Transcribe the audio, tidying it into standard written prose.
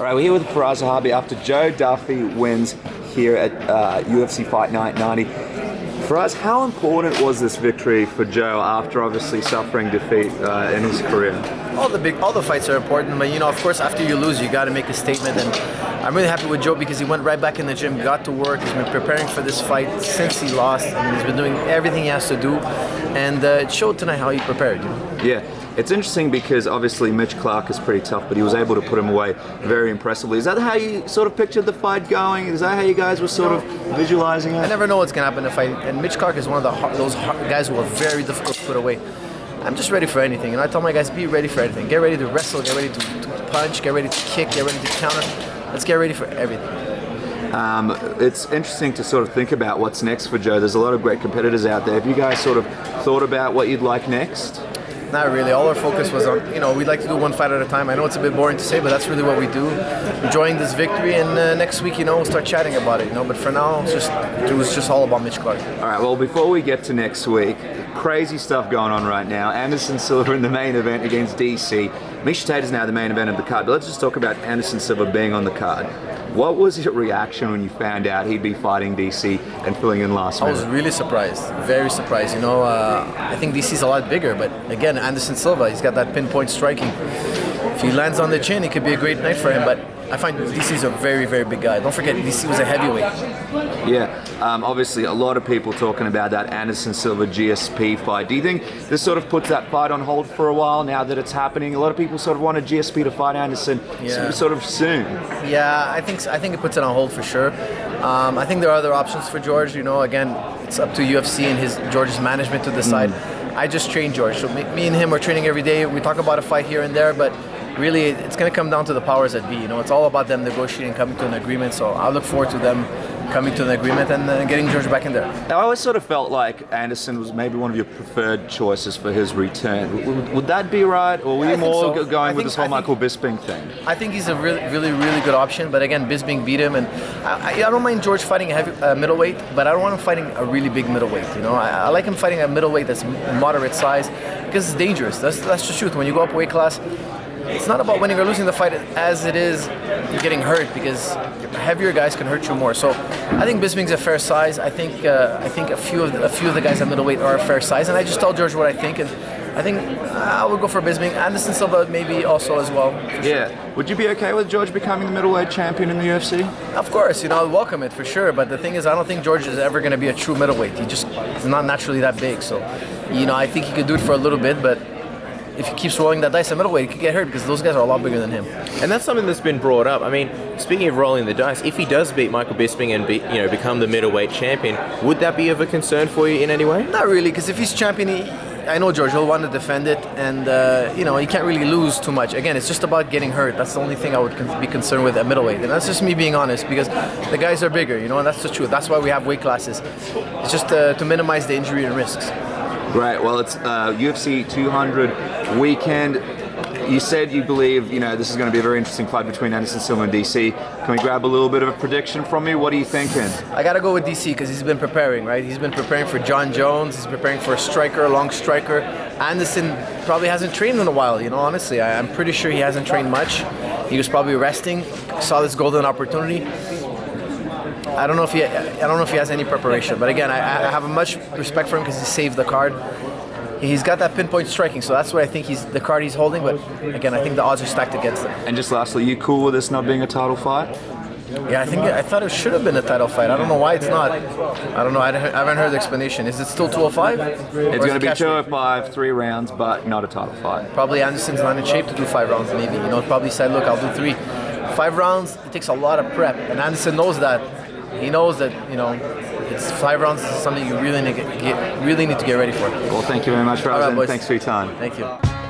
All right, we're here with Firas Zahabi after Joe Duffy wins here at UFC Fight Night 90. Firas, how important was this victory for Joe after obviously suffering defeat in his career? All the fights are important, but of course, after you lose, you got to make a statement. And I'm really happy with Joe because he went right back in the gym, got to work. He's been preparing for this fight since he lost, and he's been doing everything he has to do. And it showed tonight how he prepared. Yeah. It's interesting because obviously Mitch Clarke is pretty tough, but he was able to put him away very impressively. Is that how you sort of pictured the fight going? Is that how you guys were sort of visualizing it? I never know what's going to happen in a fight, and Mitch Clarke is one of those guys who are very difficult to put away. I'm just ready for anything, and I tell my guys, be ready for anything. Get ready to wrestle, get ready to punch, get ready to kick, get ready to counter. Let's get ready for everything. It's interesting to sort of think about what's next for Joe. There's a lot of great competitors out there. Have you guys sort of thought about what you'd like next? Not really. All our focus was on, we'd like to do one fight at a time. I know it's a bit boring to say, but that's really what we do. Enjoying this victory, and next week, we'll start chatting about it. But for now, it was just all about Mitch Clarke. All right. Well, before we get to next week, crazy stuff going on right now. Anderson Silva in the main event against DC. Miesha Tate is now the main event of the card. But let's just talk about Anderson Silva being on the card. What was your reaction when you found out he'd be fighting DC and filling in last minute? I was really surprised, very surprised. I think DC's a lot bigger, but again, Anderson Silva, he's got that pinpoint striking. If he lands on the chin, it could be a great night for him, but I find DC's a very, very big guy. Don't forget, DC was a heavyweight. Yeah, obviously a lot of people talking about that Anderson Silva GSP fight. Do you think this sort of puts that fight on hold for a while now that it's happening? A lot of people sort of wanted GSP to fight Anderson sort of soon. Yeah, I think it puts it on hold for sure. I think there are other options for George. Again, it's up to UFC and George's management to decide. I just train George, so me and him are training every day. We talk about a fight here and there, but really, it's going to come down to the powers that be. It's all about them negotiating, coming to an agreement. So I look forward to them coming to an agreement and getting George back in there. Now, I always sort of felt like Anderson was maybe one of your preferred choices for his return. Would that be right, or were you more going with this whole Michael Bisping thing? I think he's a really, really, really good option. But again, Bisping beat him, and I don't mind George fighting a middleweight, but I don't want him fighting a really big middleweight. I like him fighting a middleweight that's moderate size because it's dangerous. That's the truth. When you go up weight class, it's not about winning or losing the fight as it is getting hurt, because heavier guys can hurt you more. So I think Bisping's a fair size. I think a few of the guys at middleweight are a fair size, and I just tell George what I think, and I think I would go for Bisping. Anderson Silva maybe also as well. Yeah. Sure. Would you be okay with George becoming the middleweight champion in the UFC? Of course, I'd welcome it for sure. But the thing is, I don't think George is ever going to be a true middleweight. He's not naturally that big. So, I think he could do it for a little bit, but if he keeps rolling that dice at middleweight, he could get hurt because those guys are a lot bigger than him. And that's something that's been brought up. I mean, speaking of rolling the dice, if he does beat Michael Bisping and become the middleweight champion, would that be of a concern for you in any way? Not really, because if he's champion, I know George will want to defend it, and he can't really lose too much. Again, it's just about getting hurt. That's the only thing I would be concerned with at middleweight, and that's just me being honest, because the guys are bigger, and that's the truth. That's why we have weight classes. It's just to minimize the injury and risks. Great. Well, it's UFC 200 weekend. You said you believe, this is going to be a very interesting fight between Anderson Silva and DC. Can we grab a little bit of a prediction from you? What are you thinking? I got to go with DC because he's been preparing, right? He's been preparing for Jon Jones. He's preparing for a long striker. Anderson probably hasn't trained in a while, honestly. I'm pretty sure he hasn't trained much. He was probably resting, saw this golden opportunity. I don't know if he has any preparation, but again, I have much respect for him because he saved the card. He's got that pinpoint striking, so that's what I think the card he's holding. But again, I think the odds are stacked against him. And just lastly, you cool with this not being a title fight? Yeah, I thought it should have been a title fight. I don't know why it's not. I don't know. I haven't heard the explanation. Is it still 205? It's going to be 205, 3 rounds, but not a title fight. Probably Anderson's not in shape to do 5 rounds. Maybe probably said, look, I'll do 3. 5 rounds. It takes a lot of prep, and Anderson knows that. He knows that it's 5 rounds is something you really need to get ready for. Well, thank you very much, Firas, and thanks for your time. Thank you.